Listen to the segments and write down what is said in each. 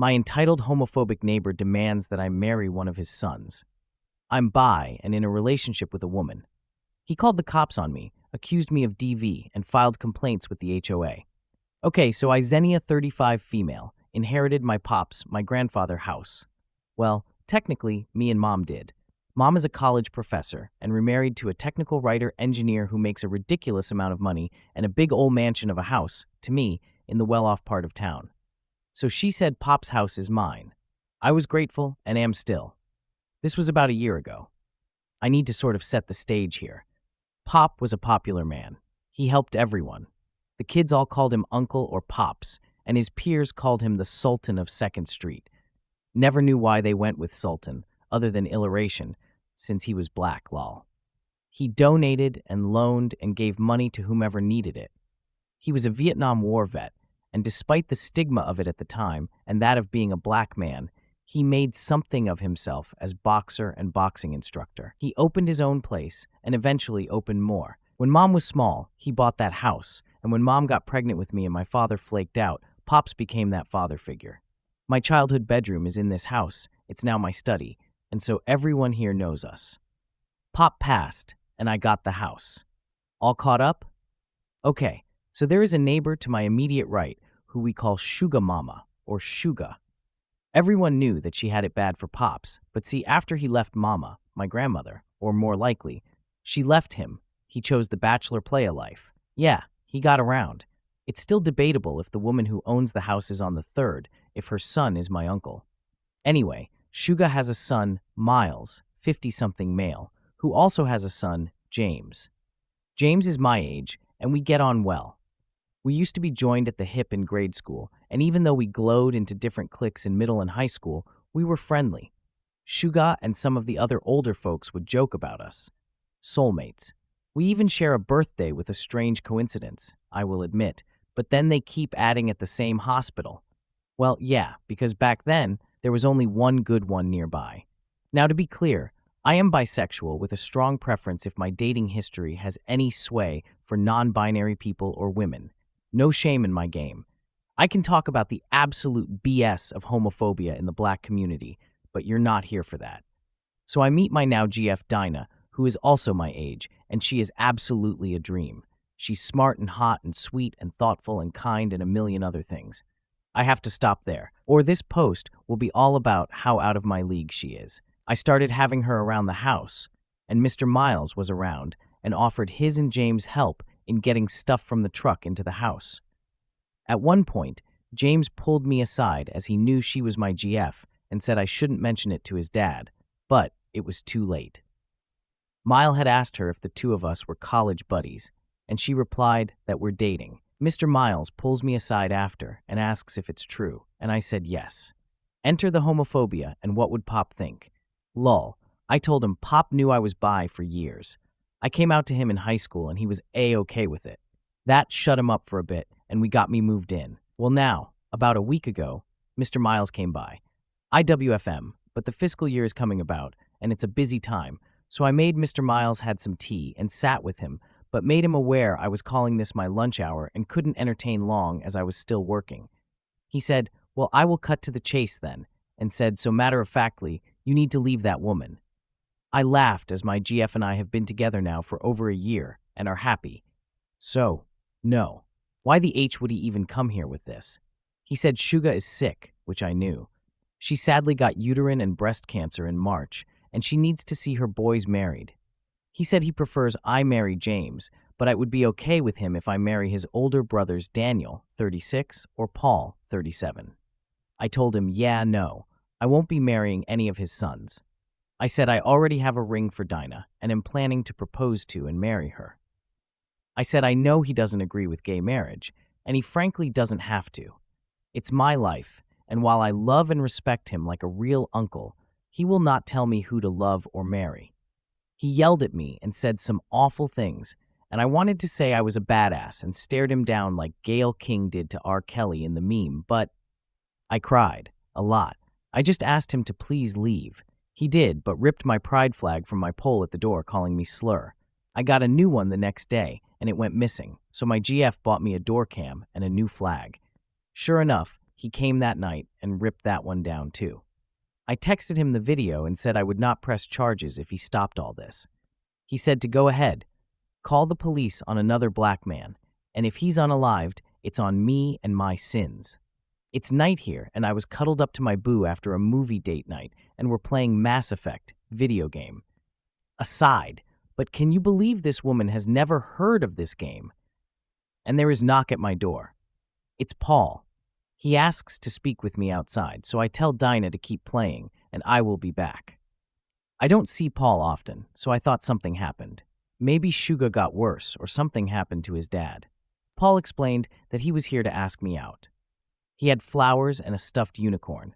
My entitled homophobic neighbor demands that I marry one of his sons. I'm bi and in a relationship with a woman. He called the cops on me, accused me of DV, and filed complaints with the HOA. Okay, so I Xenia 35 female, inherited my my grandfather house. Well, technically, me and Mom did. Mom is a college professor and remarried to a technical writer engineer who makes a ridiculous amount of money and a big old mansion of a house, to me, in the well-off part of town. So she said Pop's house is mine. I was grateful and am still. This was about a year ago. I need to sort of set the stage here. Pop was a popular man. He helped everyone. The kids all called him Uncle or Pops, and his peers called him the Sultan of 2nd Street. Never knew why they went with Sultan, other than illiteration, since he was black, lol. He donated and loaned and gave money to whomever needed it. He was a Vietnam War vet, and despite the stigma of it at the time and that of being a black man, he made something of himself as boxer and boxing instructor. He opened his own place and eventually opened more. When Mom was small, he bought that house, and when Mom got pregnant with me and my father flaked out, Pops became that father figure. My childhood bedroom is in this house. It's now my study, and so everyone here knows us. Pop passed, and I got the house. All caught up? Okay, so there is a neighbor to my immediate right who we call Suga Mama, or Suga. Everyone knew that she had it bad for Pops, but see, after he left Mama, my grandmother, or more likely, she left him, he chose the bachelor playa life. Yeah, he got around. It's still debatable if the woman who owns the house is on the third, if her son is my uncle. Anyway, Suga has a son, Miles, 50-something male, who also has a son, James. James is my age, and we get on well. We used to be joined at the hip in grade school, and even though we glowed into different cliques in middle and high school, we were friendly. Suga and some of the other older folks would joke about us. Soulmates. We even share a birthday with a strange coincidence, I will admit, but then they keep adding at the same hospital. Well, yeah, because back then, there was only one good one nearby. Now, to be clear, I am bisexual with a strong preference if my dating history has any sway for non-binary people or women. No shame in my game. I can talk about the absolute BS of homophobia in the black community, but you're not here for that. So I meet my now GF Dinah, who is also my age, and she is absolutely a dream. She's smart and hot and sweet and thoughtful and kind and a million other things. I have to stop there, or this post will be all about how out of my league she is. I started having her around the house, and Mr. Miles was around and offered his and James' help in getting stuff from the truck into the house. At one point, James pulled me aside as he knew she was my GF and said I shouldn't mention it to his dad, but it was too late. Mile had asked her if the two of us were college buddies, and she replied that we're dating. Mr. Miles pulls me aside after and asks if it's true, and I said yes. Enter the homophobia and what would Pop think? Lol, I told him Pop knew I was bi for years. I came out to him in high school and he was A-okay with it. That shut him up for a bit and we got me moved in. Well now, about a week ago, Mr. Miles came by. IWFM, but the fiscal year is coming about and it's a busy time, so I made Mr. Miles had some tea and sat with him, but made him aware I was calling this my lunch hour and couldn't entertain long as I was still working. He said, well, I will cut to the chase then, and said so matter-of-factly, you need to leave that woman. I laughed as my GF and I have been together now for over a year and are happy. So, no. Why the H would he even come here with this? He said Suga is sick, which I knew. She sadly got uterine and breast cancer in March, and she needs to see her boys married. He said he prefers I marry James, but it would be okay with him if I marry his older brothers Daniel, 36, or Paul, 37. I told him, yeah, no, I won't be marrying any of his sons. I said I already have a ring for Dinah and am planning to propose to and marry her. I said I know he doesn't agree with gay marriage, and he frankly doesn't have to. It's my life, and while I love and respect him like a real uncle, he will not tell me who to love or marry. He yelled at me and said some awful things, and I wanted to say I was a badass and stared him down like Gayle King did to R. Kelly in the meme, but I cried, a lot. I just asked him to please leave. He did, but ripped my pride flag from my pole at the door, calling me slur. I got a new one the next day, and it went missing, so my GF bought me a door cam and a new flag. Sure enough, he came that night and ripped that one down too. I texted him the video and said I would not press charges if he stopped all this. He said to go ahead, call the police on another black man, and if he's unalived, it's on me and my sins. It's night here, and I was cuddled up to my boo after a movie date night, and we're playing Mass Effect video game. Aside, but can you believe this woman has never heard of this game? And there is knock at my door. It's Paul. He asks to speak with me outside, so I tell Dinah to keep playing, and I will be back. I don't see Paul often, so I thought something happened. Maybe Suga got worse, or something happened to his dad. Paul explained that he was here to ask me out. He had flowers and a stuffed unicorn.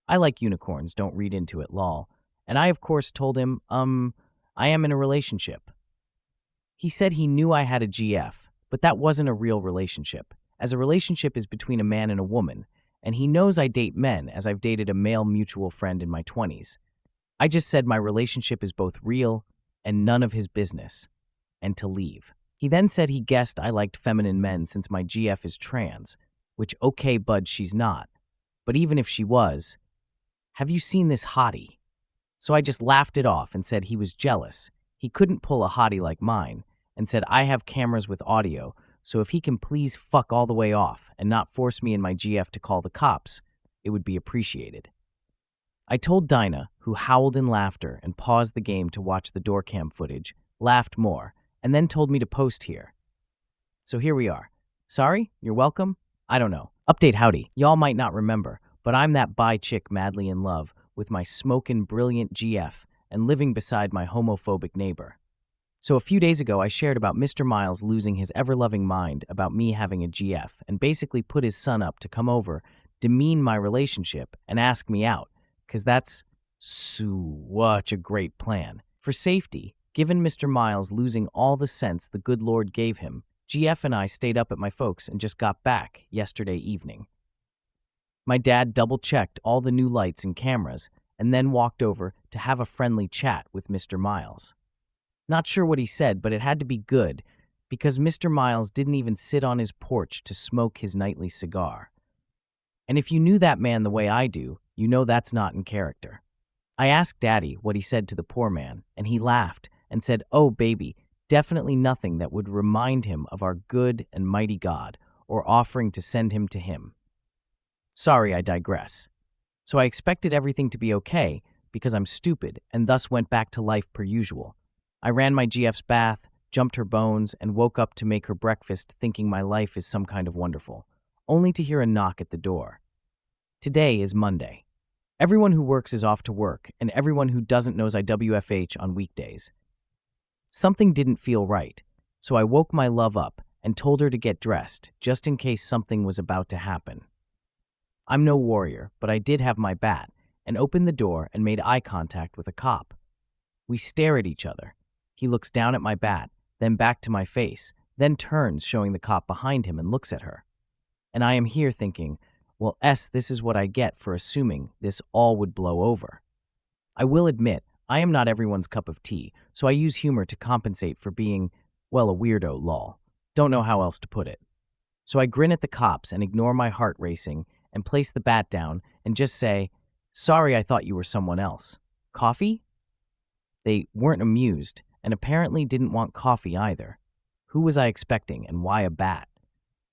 I like unicorns, don't read into it, lol. And I, of course, told him, I am in a relationship. He said he knew I had a GF, but that wasn't a real relationship, as a relationship is between a man and a woman, and he knows I date men as I've dated a male mutual friend in my 20s. I just said my relationship is both real and none of his business, and to leave. He then said he guessed I liked feminine men since my GF is trans, which okay bud, she's not. But even if she was, have you seen this hottie? So I just laughed it off and said he was jealous. He couldn't pull a hottie like mine, and said I have cameras with audio, so if he can please fuck all the way off and not force me and my GF to call the cops, it would be appreciated. I told Dinah, who howled in laughter and paused the game to watch the door cam footage, laughed more, and then told me to post here. So here we are. Sorry? You're welcome? I don't know. Update howdy. Y'all might not remember, but I'm that bi chick madly in love with my smokin' brilliant GF and living beside my homophobic neighbor. So a few days ago, I shared about Mr. Miles losing his ever-loving mind about me having a GF and basically put his son up to come over, demean my relationship, and ask me out, because that's such a great plan. For safety, given Mr. Miles losing all the sense the good Lord gave him, GF and I stayed up at my folks and just got back yesterday evening. My dad double-checked all the new lights and cameras and then walked over to have a friendly chat with Mr. Miles. Not sure what he said, but it had to be good because Mr. Miles didn't even sit on his porch to smoke his nightly cigar. And if you knew that man the way I do, you know that's not in character. I asked Daddy what he said to the poor man, and he laughed and said, "Oh, baby, definitely nothing that would remind him of our good and mighty God or offering to send him to him." Sorry, I digress. So I expected everything to be okay because I'm stupid and thus went back to life per usual. I ran my GF's bath, jumped her bones, and woke up to make her breakfast thinking my life is some kind of wonderful, only to hear a knock at the door. Today is Monday. Everyone who works is off to work, and everyone who doesn't knows I WFH on weekdays. Something didn't feel right, so I woke my love up and told her to get dressed, just in case something was about to happen. I'm no warrior, but I did have my bat, and opened the door and made eye contact with a cop. We stare at each other. He looks down at my bat, then back to my face, then turns, showing the cop behind him, and looks at her. And I am here thinking, well, this is what I get for assuming this all would blow over. I will admit, I am not everyone's cup of tea, so I use humor to compensate for being, well, a weirdo, lol. Don't know how else to put it. So I grin at the cops and ignore my heart racing and place the bat down and just say, "Sorry, I thought you were someone else. Coffee?" They weren't amused and apparently didn't want coffee either. Who was I expecting and why a bat?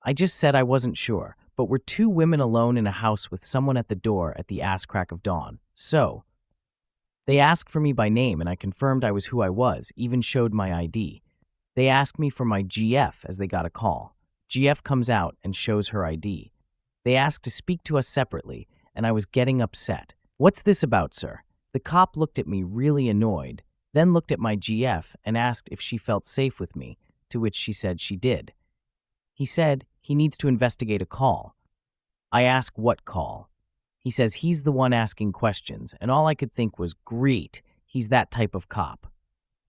I just said I wasn't sure, but we're two women alone in a house with someone at the door at the ass crack of dawn. So they asked for me by name and I confirmed I was who I was, even showed my ID. They asked me for my GF as they got a call. GF comes out and shows her ID. They asked to speak to us separately, and I was getting upset. "What's this about, sir?" The cop looked at me really annoyed, then looked at my GF and asked if she felt safe with me, to which she said she did. He said he needs to investigate a call. I ask what call. He says he's the one asking questions, and all I could think was, great, he's that type of cop.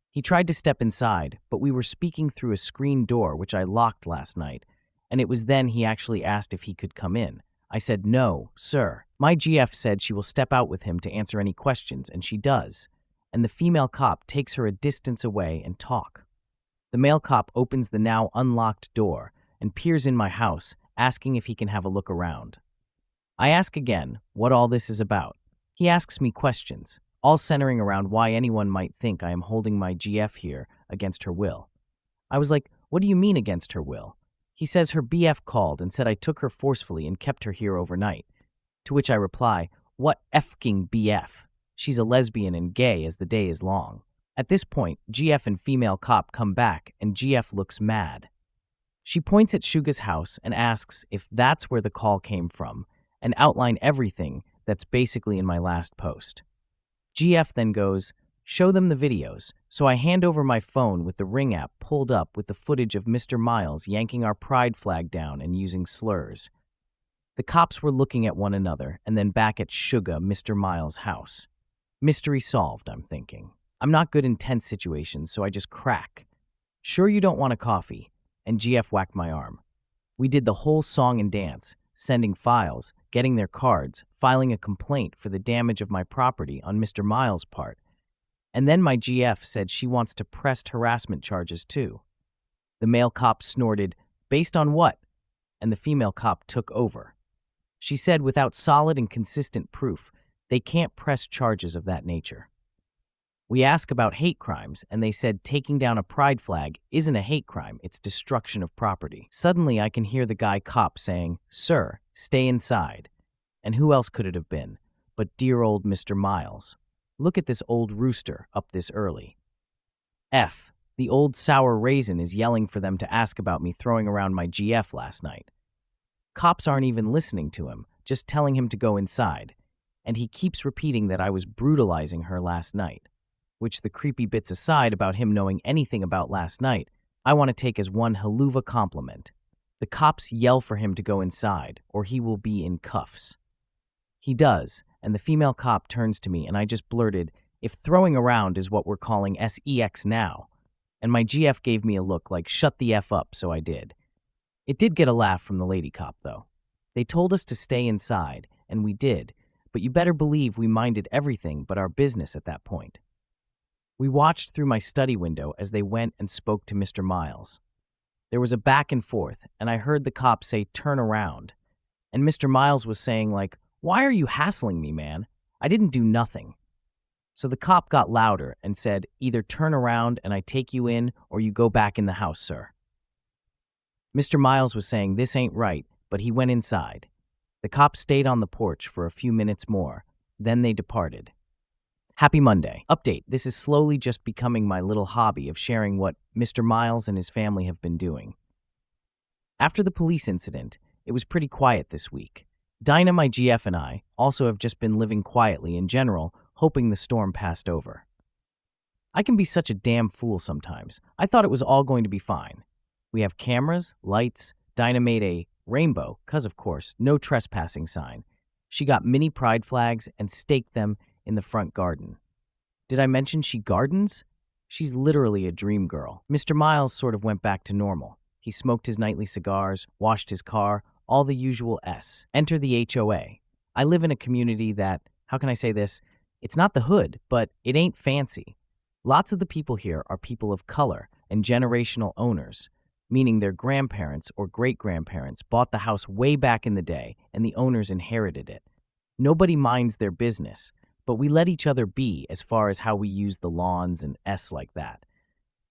He tried to step inside, but we were speaking through a screen door which I locked last night, and it was then he actually asked if he could come in. I said, "No, sir." My GF said she will step out with him to answer any questions, and she does. And the female cop takes her a distance away and talk. The male cop opens the now unlocked door and peers in my house, asking if he can have a look around. I ask again what all this is about. He asks me questions, all centering around why anyone might think I am holding my GF here against her will. I was like, what do you mean against her will? He says her BF called and said I took her forcefully and kept her here overnight. To which I reply, what effing BF? She's a lesbian and gay as the day is long. At this point, GF and female cop come back and GF looks mad. She points at Suga's house and asks if that's where the call came from and outline everything that's basically in my last post. GF then goes, show them the videos, so I hand over my phone with the Ring app pulled up with the footage of Mr. Miles yanking our pride flag down and using slurs. The cops were looking at one another and then back at Suga, Mr. Miles' house. Mystery solved, I'm thinking. I'm not good in tense situations, so I just crack. Sure you don't want a coffee? And GF whacked my arm. We did the whole song and dance, sending files, getting their cards, filing a complaint for the damage of my property on Mr. Miles' part. And then my GF said she wants to press harassment charges too. The male cop snorted, based on what? And the female cop took over. She said without solid and consistent proof, they can't press charges of that nature. We ask about hate crimes, and they said taking down a pride flag isn't a hate crime, it's destruction of property. Suddenly, I can hear the guy cop saying, "Sir, stay inside." And who else could it have been but dear old Mr. Miles? Look at this old rooster up this early. F. The old sour raisin is yelling for them to ask about me throwing around my GF last night. Cops aren't even listening to him, just telling him to go inside. And he keeps repeating that I was brutalizing her last night. Which, the creepy bits aside about him knowing anything about last night, I want to take as one haluva compliment. The cops yell for him to go inside, or he will be in cuffs. He does, and the female cop turns to me and I just blurted, if throwing around is what we're calling sex now. And my GF gave me a look like shut the F up, so I did. It did get a laugh from the lady cop, though. They told us to stay inside, and we did, but you better believe we minded everything but our business at that point. We watched through my study window as they went and spoke to Mr. Miles. There was a back and forth, and I heard the cop say, turn around. And Mr. Miles was saying, like, why are you hassling me, man? I didn't do nothing. So the cop got louder and said, either turn around and I take you in, or you go back in the house, sir. Mr. Miles was saying, this ain't right, but he went inside. The cop stayed on the porch for a few minutes more, then they departed. Happy Monday. Update. This is slowly just becoming my little hobby of sharing what Mr. Miles and his family have been doing. After the police incident, it was pretty quiet this week. Dinah, my GF, and I also have just been living quietly in general, hoping the storm passed over. I can be such a damn fool sometimes. I thought it was all going to be fine. We have cameras, lights. Dinah made a rainbow, 'cause of course, no trespassing sign. She got mini pride flags and staked them in the front garden. Did I mention she gardens? She's literally a dream girl. Mr. Miles sort of went back to normal. He smoked his nightly cigars, washed his car, all the usual S. Enter the HOA. I live in a community that, how can I say this? It's not the hood, but it ain't fancy. Lots of the people here are people of color and generational owners, meaning their grandparents or great-grandparents bought the house way back in the day and the owners inherited it. Nobody minds their business, but we let each other be as far as how we use the lawns and S like that.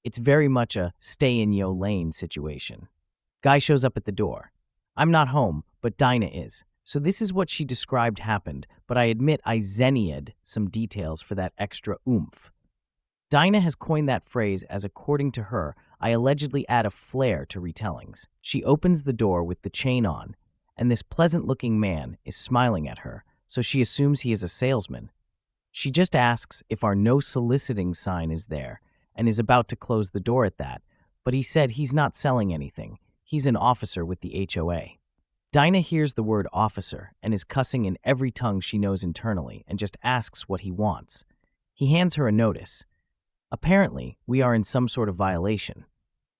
It's very much a stay-in-yo lane situation. Guy shows up at the door. I'm not home, but Dinah is. So this is what she described happened, but I admit I zennia'd some details for that extra oomph. Dinah has coined that phrase as, according to her, I allegedly add a flair to retellings. She opens the door with the chain on, and this pleasant-looking man is smiling at her, so she assumes he is a salesman. She just asks if our no soliciting sign is there and is about to close the door at that, but he said he's not selling anything. He's an officer with the HOA. Dinah hears the word officer and is cussing in every tongue she knows internally and just asks what he wants. He hands her a notice. Apparently, we are in some sort of violation.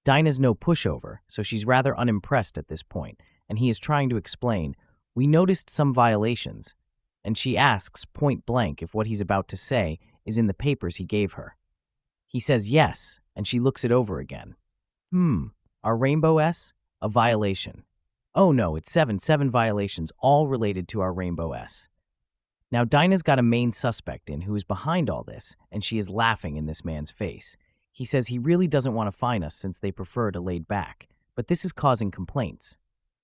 Dinah's no pushover, so she's rather unimpressed at this point, and he is trying to explain, we noticed some violations, and she asks point blank if what he's about to say is in the papers he gave her. He says yes, and she looks it over again. Our rainbow S? A violation. Oh no, it's seven violations, all related to our Rainbow S. Now, Dinah's got a main suspect in who is behind all this, and she is laughing in this man's face. He says he really doesn't want to fine us since they prefer to laid back, but this is causing complaints.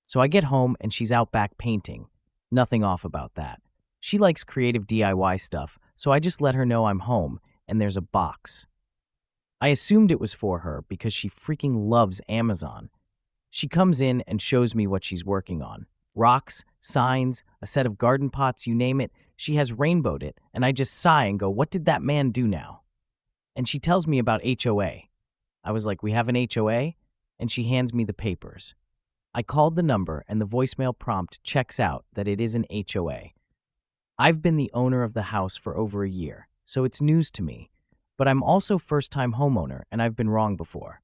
So I get home and she's out back painting. Nothing off about that. She likes creative DIY stuff, so I just let her know I'm home and there's a box. I assumed it was for her because she freaking loves Amazon. She comes in and shows me what she's working on. Rocks, signs, a set of garden pots, you name it. She has rainbowed it, and I just sigh and go, what did that man do now? And she tells me about HOA. I was like, we have an HOA? And she hands me the papers. I called the number, and the voicemail prompt checks out that it is an HOA. I've been the owner of the house for over a year, so it's news to me. But I'm also first-time homeowner, and I've been wrong before.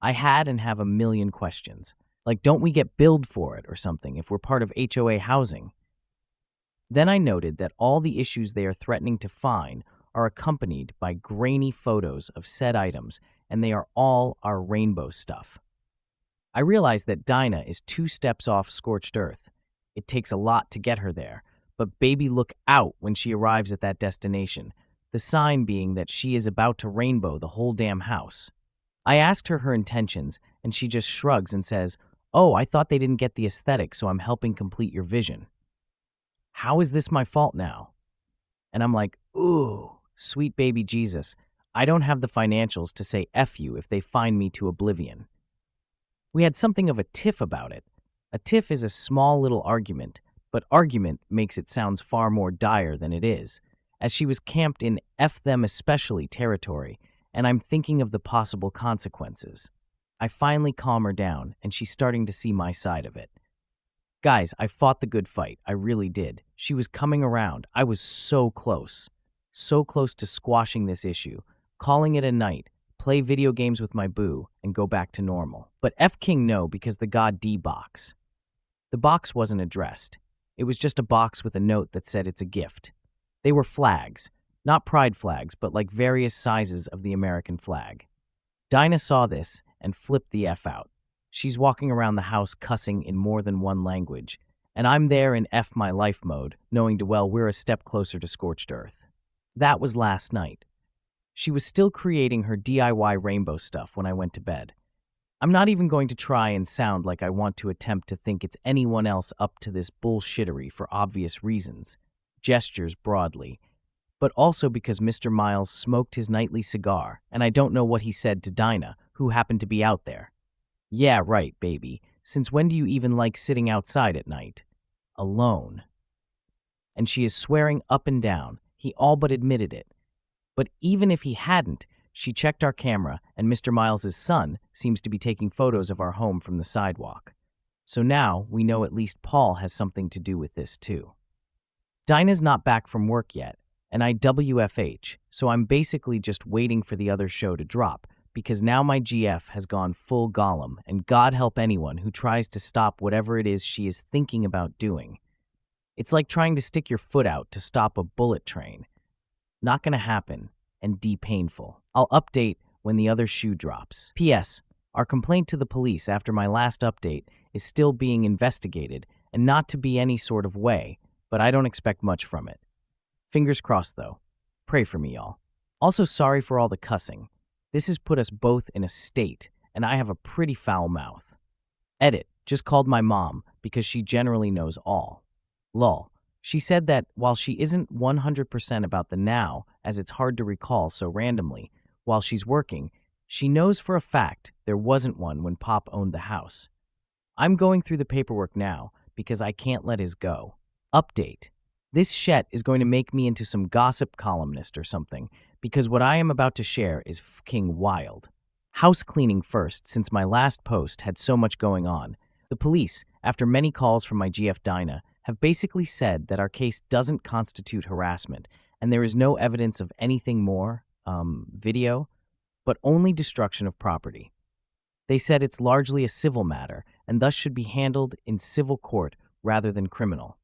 I had and have a million questions. Like, don't we get billed for it or something if we're part of HOA housing? Then I noted that all the issues they are threatening to fine are accompanied by grainy photos of said items, and they are all our rainbow stuff. I realized that Dinah is 2 steps off scorched earth. It takes a lot to get her there, but baby, look out when she arrives at that destination, the sign being that she is about to rainbow the whole damn house. I asked her intentions, and she just shrugs and says, "Oh, I thought they didn't get the aesthetic, so I'm helping complete your vision." How is this my fault now? And I'm like, ooh, sweet baby Jesus, I don't have the financials to say F you if they fine me to oblivion. We had something of a tiff about it. A tiff is a small little argument, but argument makes it sound far more dire than it is, as she was camped in F them especially territory, and I'm thinking of the possible consequences. I finally calm her down, and she's starting to see my side of it. Guys, I fought the good fight. I really did. She was coming around. I was so close to squashing this issue, calling it a night, play video games with my boo, and go back to normal. But F King no, because the god D box. The box wasn't addressed. It was just a box with a note that said it's a gift. They were flags, not pride flags, but like various sizes of the American flag. Dinah saw this and flipped the F out. She's walking around the house cussing in more than one language, and I'm there in F my life mode, knowing well we're a step closer to scorched earth. That was last night. She was still creating her DIY rainbow stuff when I went to bed. I'm not even going to try and sound like I want to attempt to think it's anyone else up to this bullshittery for obvious reasons, gestures broadly, but also because Mr. Miles smoked his nightly cigar, and I don't know what he said to Dinah, who happened to be out there. Yeah, right, baby. Since when do you even like sitting outside at night? Alone. And she is swearing up and down. He all but admitted it. But even if he hadn't, she checked our camera, and Mr. Miles's son seems to be taking photos of our home from the sidewalk. So now we know at least Paul has something to do with this too. Dinah's not back from work yet, and I WFH, so I'm basically just waiting for the other show to drop, because now my GF has gone full Gollum, and God help anyone who tries to stop whatever it is she is thinking about doing. It's like trying to stick your foot out to stop a bullet train. Not gonna happen, and painful. I'll update when the other shoe drops. P.S. Our complaint to the police after my last update is still being investigated, and not to be any sort of way, but I don't expect much from it. Fingers crossed, though. Pray for me, y'all. Also, sorry for all the cussing. This has put us both in a state, and I have a pretty foul mouth. Edit, just called my mom because she generally knows all. Lol. She said that while she isn't 100% about the now, as it's hard to recall so randomly, while she's working, she knows for a fact there wasn't one when Pop owned the house. I'm going through the paperwork now because I can't let his go. Update. This shit is going to make me into some gossip columnist or something, because what I am about to share is fucking wild. House cleaning first, since my last post had so much going on. The police, after many calls from my GF Dinah, have basically said that our case doesn't constitute harassment, and there is no evidence of anything more, video, but only destruction of property. They said it's largely a civil matter, and thus should be handled in civil court rather than criminal.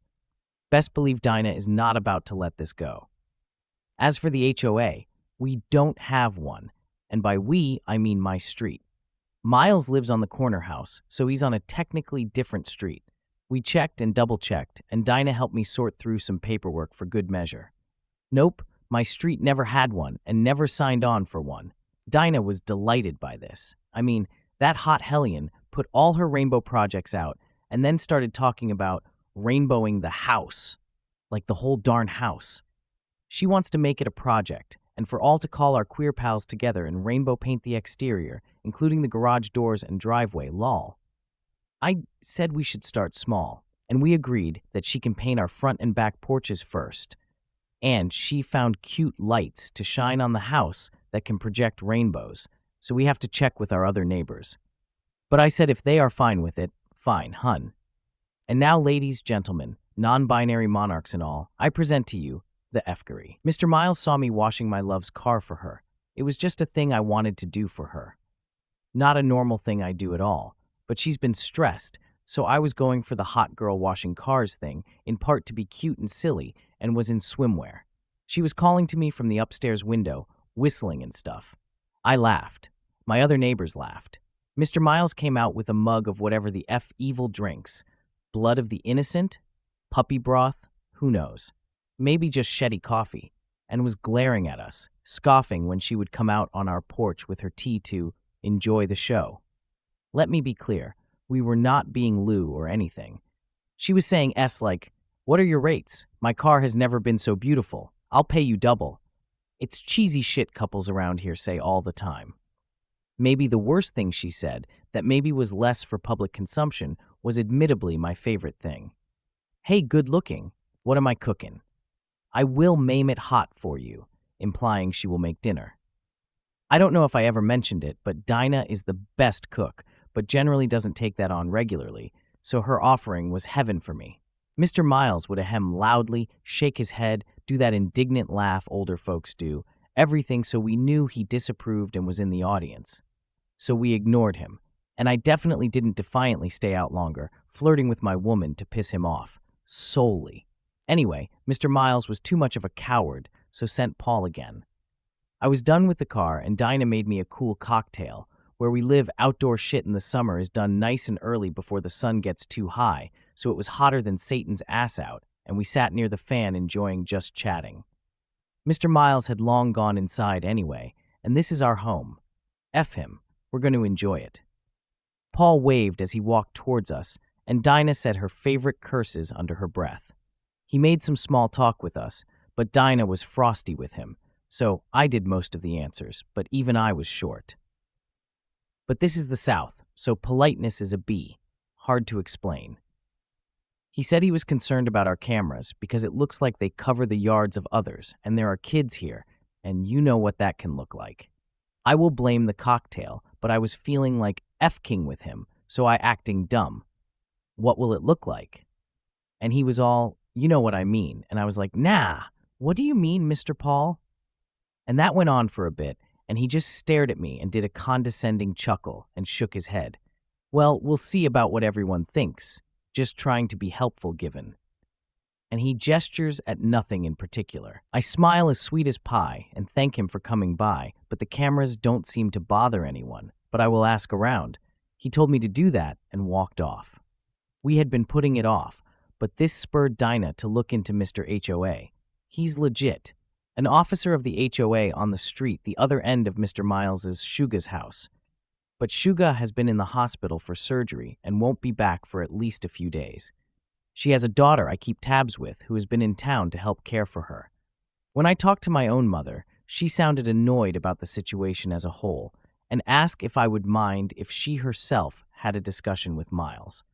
Best believe Dinah is not about to let this go. As for the HOA, we don't have one, and by we, I mean my street. Miles lives on the corner house, so he's on a technically different street. We checked and double-checked, and Dinah helped me sort through some paperwork for good measure. Nope, my street never had one and never signed on for one. Dinah was delighted by this. I mean, that hot hellion put all her rainbow projects out and then started talking about rainbowing the house, like the whole darn house. She wants to make it a project, and for all to call our queer pals together and rainbow paint the exterior, including the garage doors and driveway, lol. I said we should start small, and we agreed that she can paint our front and back porches first. And she found cute lights to shine on the house that can project rainbows, so we have to check with our other neighbors. But I said if they are fine with it, fine, hun. And now, ladies, gentlemen, non-binary monarchs and all, I present to you the Efkery. Mr. Miles saw me washing my love's car for her. It was just a thing I wanted to do for her. Not a normal thing I do at all, but she's been stressed, so I was going for the hot girl washing cars thing, in part to be cute and silly, and was in swimwear. She was calling to me from the upstairs window, whistling and stuff. I laughed. My other neighbors laughed. Mr. Miles came out with a mug of whatever the F evil drinks. Blood of the innocent? Puppy broth? Who knows? Maybe just shitty coffee, and was glaring at us, scoffing when she would come out on our porch with her tea to enjoy the show. Let me be clear, we were not being Lou or anything. She was saying like, "What are your rates? My car has never been so beautiful. I'll pay you double." It's cheesy shit couples around here say all the time. Maybe the worst thing she said, that maybe was less for public consumption, was admittably my favorite thing. "Hey, good looking, what am I cooking? I will maim it hot for you," implying she will make dinner. I don't know if I ever mentioned it, but Dinah is the best cook, but generally doesn't take that on regularly, so her offering was heaven for me. Mr. Miles would ahem loudly, shake his head, do that indignant laugh older folks do, everything so we knew he disapproved and was in the audience. So we ignored him, and I definitely didn't defiantly stay out longer, flirting with my woman to piss him off. Solely. Anyway, Mr. Miles was too much of a coward, so sent Paul again. I was done with the car, and Dinah made me a cool cocktail. Where we live, outdoor shit in the summer is done nice and early before the sun gets too high, so it was hotter than Satan's ass out, and we sat near the fan enjoying just chatting. Mr. Miles had long gone inside anyway, and this is our home. F him, we're going to enjoy it. Paul waved as he walked towards us, and Dinah said her favorite curses under her breath. He made some small talk with us, but Dinah was frosty with him, so I did most of the answers, but even I was short. But this is the South, so politeness is a B. Hard to explain. He said he was concerned about our cameras because it looks like they cover the yards of others, and there are kids here, and you know what that can look like. I will blame the cocktail, but I was feeling like F-king with him, so I acting dumb. What will it look like? And he was all, "You know what I mean," and I was like, "Nah, what do you mean, Mr. Paul?" And that went on for a bit, and he just stared at me and did a condescending chuckle and shook his head. Well, we'll see about what everyone thinks, just trying to be helpful given. And he gestures at nothing in particular. I smile as sweet as pie and thank him for coming by, but the cameras don't seem to bother anyone, but I will ask around. He told me to do that and walked off. We had been putting it off, but this spurred Dinah to look into Mr. HOA. He's legit. An officer of the HOA on the street, the other end of Mr. Miles's Shuga's house. But Shuga has been in the hospital for surgery and won't be back for at least a few days. She has a daughter I keep tabs with who has been in town to help care for her. When I talked to my own mother, she sounded annoyed about the situation as a whole and asked if I would mind if she herself had a discussion with Miles.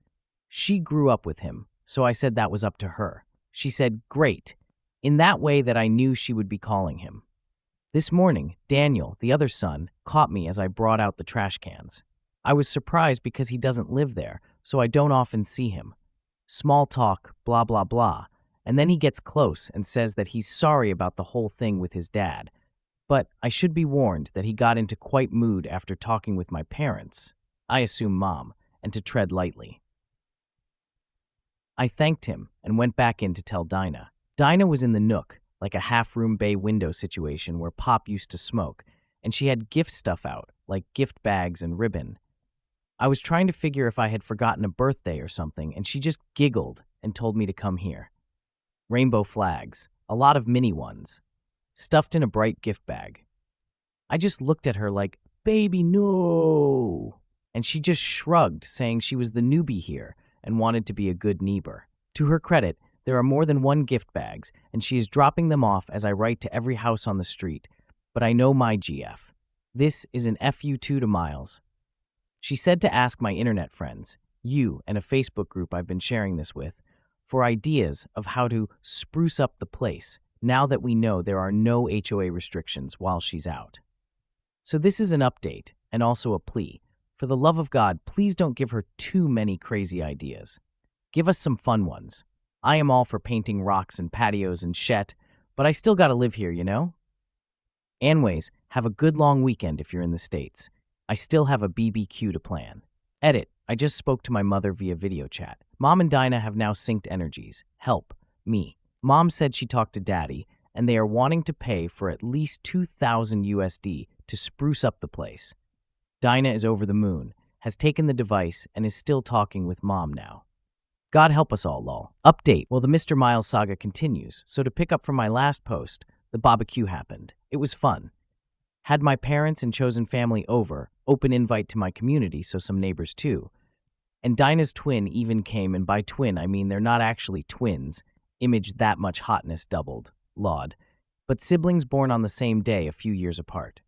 She grew up with him, so I said that was up to her. She said, "Great," in that way that I knew she would be calling him. This morning, Daniel, the other son, caught me as I brought out the trash cans. I was surprised because he doesn't live there, so I don't often see him. Small talk, blah, blah, blah, and then he gets close and says that he's sorry about the whole thing with his dad. But I should be warned that he got into quite mood after talking with my parents, I assume Mom, and to tread lightly. I thanked him and went back in to tell Dinah. Dinah was in the nook, like a half-room bay window situation where Pop used to smoke, and she had gift stuff out, like gift bags and ribbon. I was trying to figure if I had forgotten a birthday or something, and she just giggled and told me to come here. Rainbow flags, a lot of mini ones, stuffed in a bright gift bag. I just looked at her like, "Baby, no." And she just shrugged, saying she was the newbie here and wanted to be a good neighbor. To her credit, there are more than one gift bags, and she is dropping them off as I write to every house on the street. But I know my GF. This is an FU2 to Miles. She said to ask my internet friends, you and a Facebook group I've been sharing this with, for ideas of how to spruce up the place now that we know there are no HOA restrictions while she's out. So this is an update and also a plea. For the love of God, please don't give her too many crazy ideas. Give us some fun ones. I am all for painting rocks and patios and shit, but I still gotta live here, you know? Anyways, have a good long weekend if you're in the States. I still have a BBQ to plan. Edit. I just spoke to my mother via video chat. Mom and Dinah have now synced energies. Help. Me. Mom said she talked to Daddy, and they are wanting to pay for at least 2,000 USD to spruce up the place. Dinah is over the moon, has taken the device, and is still talking with Mom now. God help us all, lol. Update. Well, the Mr. Miles saga continues, so to pick up from my last post, the barbecue happened. It was fun. Had my parents and chosen family over, open invite to my community, so some neighbors too. And Dinah's twin even came, and by twin I mean they're not actually twins. Image that much hotness doubled. Laud. But siblings born on the same day a few years apart.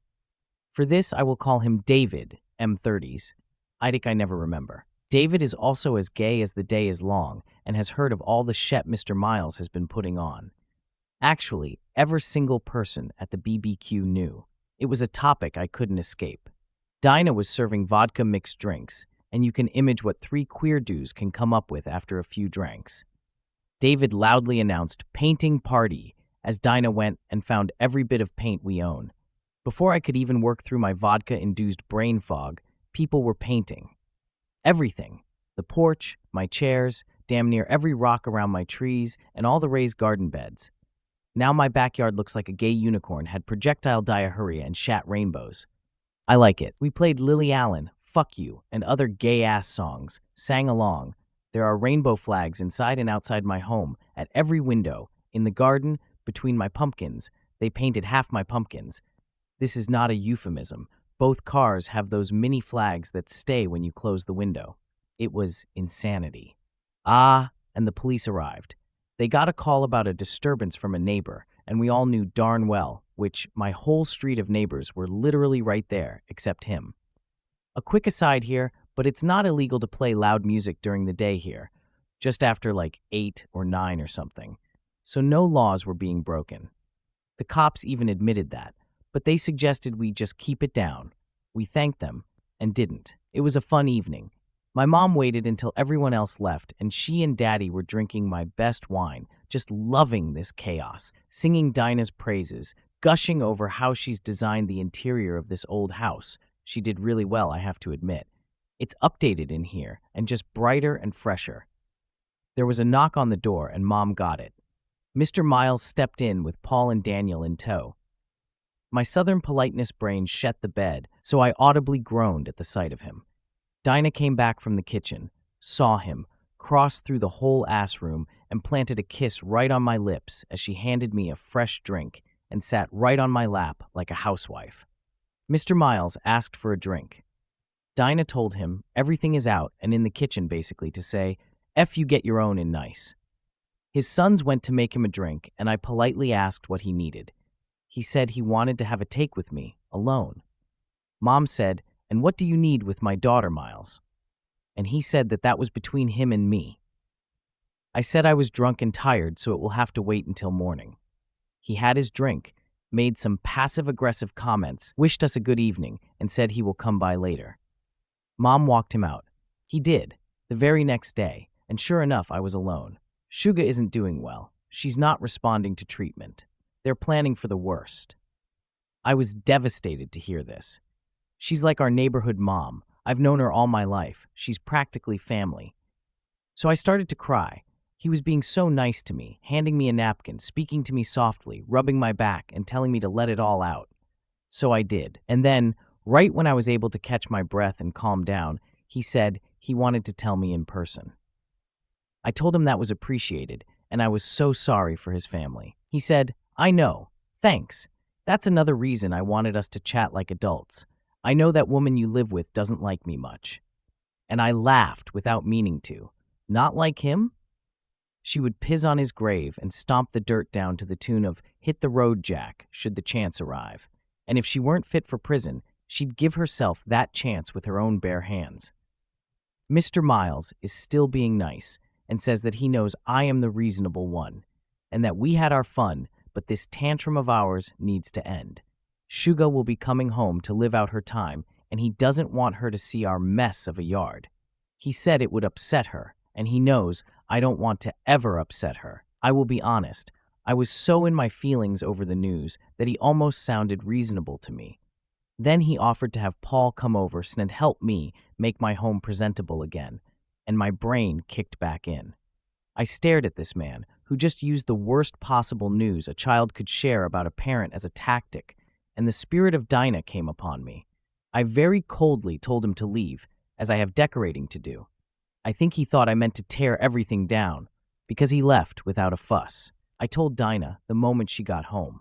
For this I will call him David, M30s. I never remember. David is also as gay as the day is long and has heard of all the shit Mr. Miles has been putting on. Actually, every single person at the BBQ knew. It was a topic I couldn't escape. Dinah was serving vodka mixed drinks, and you can image what 3 queer dudes can come up with after a few drinks. David loudly announced painting party as Dinah went and found every bit of paint we own. Before I could even work through my vodka-induced brain fog, people were painting. Everything. The porch, my chairs, damn near every rock around my trees, and all the raised garden beds. Now my backyard looks like a gay unicorn had projectile diarrhea and shat rainbows. I like it. We played Lily Allen, Fuck You, and other gay-ass songs, sang along. There are rainbow flags inside and outside my home, at every window, in the garden, between my pumpkins. They painted half my pumpkins. This is not a euphemism. Both cars have those mini flags that stay when you close the window. It was insanity. And the police arrived. They got a call about a disturbance from a neighbor, and we all knew darn well, which my whole street of neighbors were literally right there, except him. A quick aside here, but it's not illegal to play loud music during the day here, just after like 8 or 9 or something. So no laws were being broken. The cops even admitted that, but they suggested we just keep it down. We thanked them, and didn't. It was a fun evening. My mom waited until everyone else left, and she and Daddy were drinking my best wine, just loving this chaos, singing Dinah's praises, gushing over how she's designed the interior of this old house. She did really well, I have to admit. It's updated in here, and just brighter and fresher. There was a knock on the door, and Mom got it. Mr. Miles stepped in with Paul and Daniel in tow. My southern politeness brain shet the bed, so I audibly groaned at the sight of him. Dinah came back from the kitchen, saw him, crossed through the whole ass room, and planted a kiss right on my lips as she handed me a fresh drink and sat right on my lap like a housewife. Mr. Miles asked for a drink. Dinah told him everything is out and in the kitchen basically to say, F you get your own in nice. His sons went to make him a drink, and I politely asked what he needed. He said he wanted to have a take with me, alone. Mom said, and what do you need with my daughter, Miles? And he said that that was between him and me. I said I was drunk and tired, so it will have to wait until morning. He had his drink, made some passive-aggressive comments, wished us a good evening, and said he will come by later. Mom walked him out. He did, the very next day, and sure enough, I was alone. Shuga isn't doing well. She's not responding to treatment. They're planning for the worst. I was devastated to hear this. She's like our neighborhood mom. I've known her all my life. She's practically family. So I started to cry. He was being so nice to me, handing me a napkin, speaking to me softly, rubbing my back, and telling me to let it all out. So I did. And then, right when I was able to catch my breath and calm down, He said he wanted to tell me in person. I told him that was appreciated, and I was so sorry for his family. He said, I know. Thanks. That's another reason I wanted us to chat like adults. I know that woman you live with doesn't like me much. And I laughed without meaning to. Not like him? She would piss on his grave and stomp the dirt down to the tune of "Hit the road, Jack," should the chance arrive. And if she weren't fit for prison, she'd give herself that chance with her own bare hands. Mr. Miles is still being nice and says that he knows I am the reasonable one, and that we had our fun, but this tantrum of ours needs to end. Shuga will be coming home to live out her time, and he doesn't want her to see our mess of a yard. He said it would upset her, and he knows I don't want to ever upset her. I will be honest, I was so in my feelings over the news that he almost sounded reasonable to me. Then he offered to have Paul come over and help me make my home presentable again, and my brain kicked back in. I stared at this man, who just used the worst possible news a child could share about a parent as a tactic, and the spirit of Dinah came upon me. I very coldly told him to leave, as I have decorating to do. I think he thought I meant to tear everything down, because he left without a fuss. I told Dinah the moment she got home.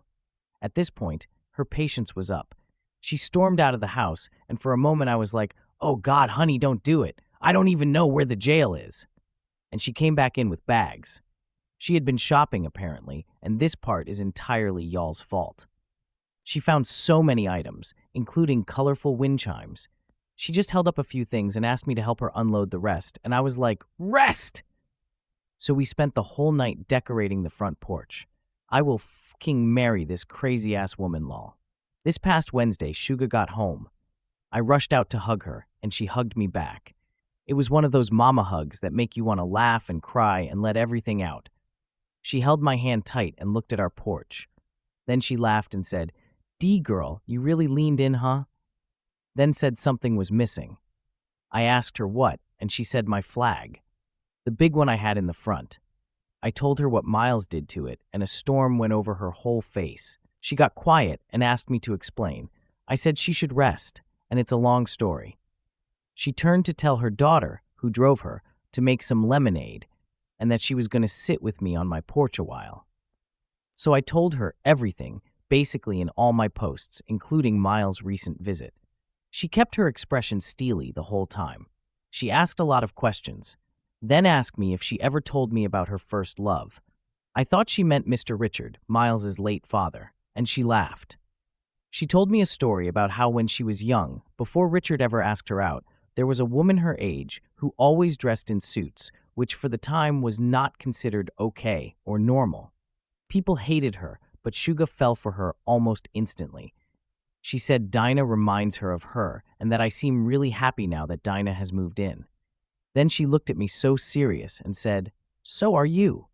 At this point, her patience was up. She stormed out of the house, and for a moment I was like, "Oh God, honey, don't do it. I don't even know where the jail is." And she came back in with bags. She had been shopping, apparently, and this part is entirely y'all's fault. She found so many items, including colorful wind chimes. She just held up a few things and asked me to help her unload the rest, and I was like, "Rest!" So we spent the whole night decorating the front porch. I will fucking marry this crazy-ass woman, lol. This past Wednesday, Shuga got home. I rushed out to hug her, and she hugged me back. It was one of those mama hugs that make you want to laugh and cry and let everything out. She held my hand tight and looked at our porch. Then she laughed and said, "D-girl, you really leaned in, huh?" Then said something was missing. I asked her what, and she said my flag. The big one I had in the front. I told her what Miles did to it, and a storm went over her whole face. She got quiet and asked me to explain. I said she should rest, and it's a long story. She turned to tell her daughter, who drove her, to make some lemonade, and that she was going to sit with me on my porch a while. So I told her everything, basically in all my posts, including Miles' recent visit. She kept her expression steely the whole time. She asked a lot of questions, then asked me if she ever told me about her first love. I thought she meant Mr. Richard, Miles's late father, and she laughed. She told me a story about how when she was young, before Richard ever asked her out, there was a woman her age who always dressed in suits, which for the time was not considered okay or normal. People hated her, but Shuga fell for her almost instantly. She said Dinah reminds her of her, and that I seem really happy now that Dinah has moved in. Then she looked at me so serious and said, "So are you."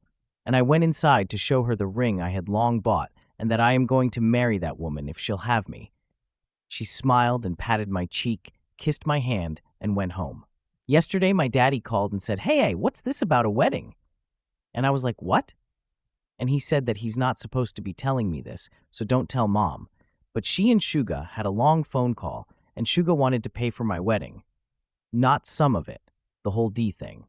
And I went inside to show her the ring I had long bought, and that I am going to marry that woman if she'll have me. She smiled and patted my cheek, kissed my hand, and went home. Yesterday, my daddy called and said, "Hey, what's this about a wedding?" And I was like, "What?" And he said that he's not supposed to be telling me this, so don't tell Mom. But she and Shuga had a long phone call, and Shuga wanted to pay for my wedding. Not some of it, the whole D thing.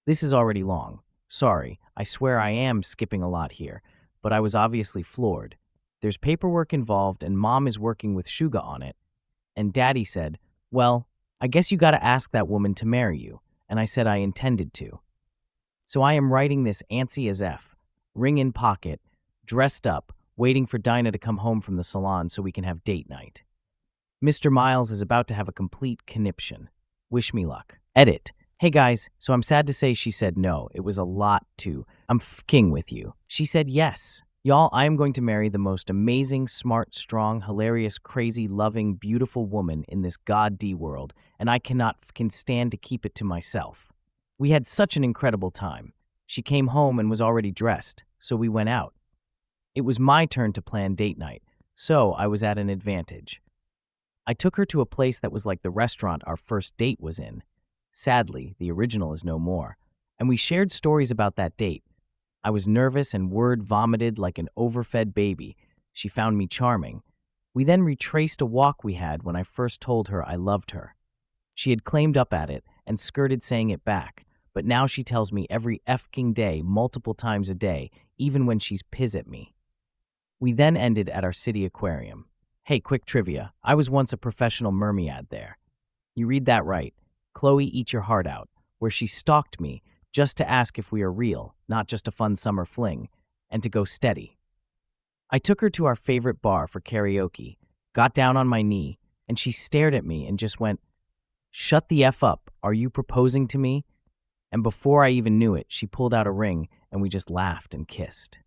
This is already long. Sorry, I swear I am skipping a lot here, but I was obviously floored. There's paperwork involved, and Mom is working with Shuga on it. And Daddy said, "Well, I guess you gotta ask that woman to marry you," and I said I intended to. So I am writing this antsy as F, ring in pocket, dressed up, waiting for Dinah to come home from the salon so we can have date night. Mr. Miles is about to have a complete conniption. Wish me luck. Edit. Hey guys, so I'm sad to say she said no. It was a lot too. I'm f***ing with you. She said yes. Y'all, I am going to marry the most amazing, smart, strong, hilarious, crazy, loving, beautiful woman in this god D world, and I cannot f***ing stand to keep it to myself. We had such an incredible time. She came home and was already dressed, so we went out. It was my turn to plan date night, so I was at an advantage. I took her to a place that was like the restaurant our first date was in. Sadly, the original is no more, and we shared stories about that date. I was nervous and word vomited like an overfed baby. She found me charming. We then retraced a walk we had when I first told her I loved her. She had claimed up at it and skirted saying it back, but now she tells me every effing day, multiple times a day, even when she's pissed at me. We then ended at our city aquarium. Hey, quick trivia. I was once a professional mermaid there. You read that right. Chloe Eat Your Heart Out, where she stalked me just to ask if we are real, not just a fun summer fling, and to go steady. I took her to our favorite bar for karaoke, got down on my knee, and she stared at me and just went, "Shut the F up, are you proposing to me?" And before I even knew it, she pulled out a ring and we just laughed and kissed.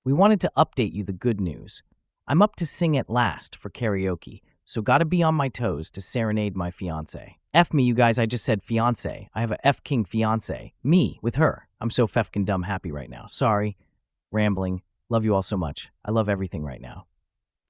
We wanted to update you the good news. I'm up to sing at last for karaoke, so gotta be on my toes to serenade my fiancé. F me, you guys, I just said fiancé. I have a F-king fiancé. Me, with her. I'm so fefkin dumb happy right now. Sorry. Rambling. Love you all so much. I love everything right now.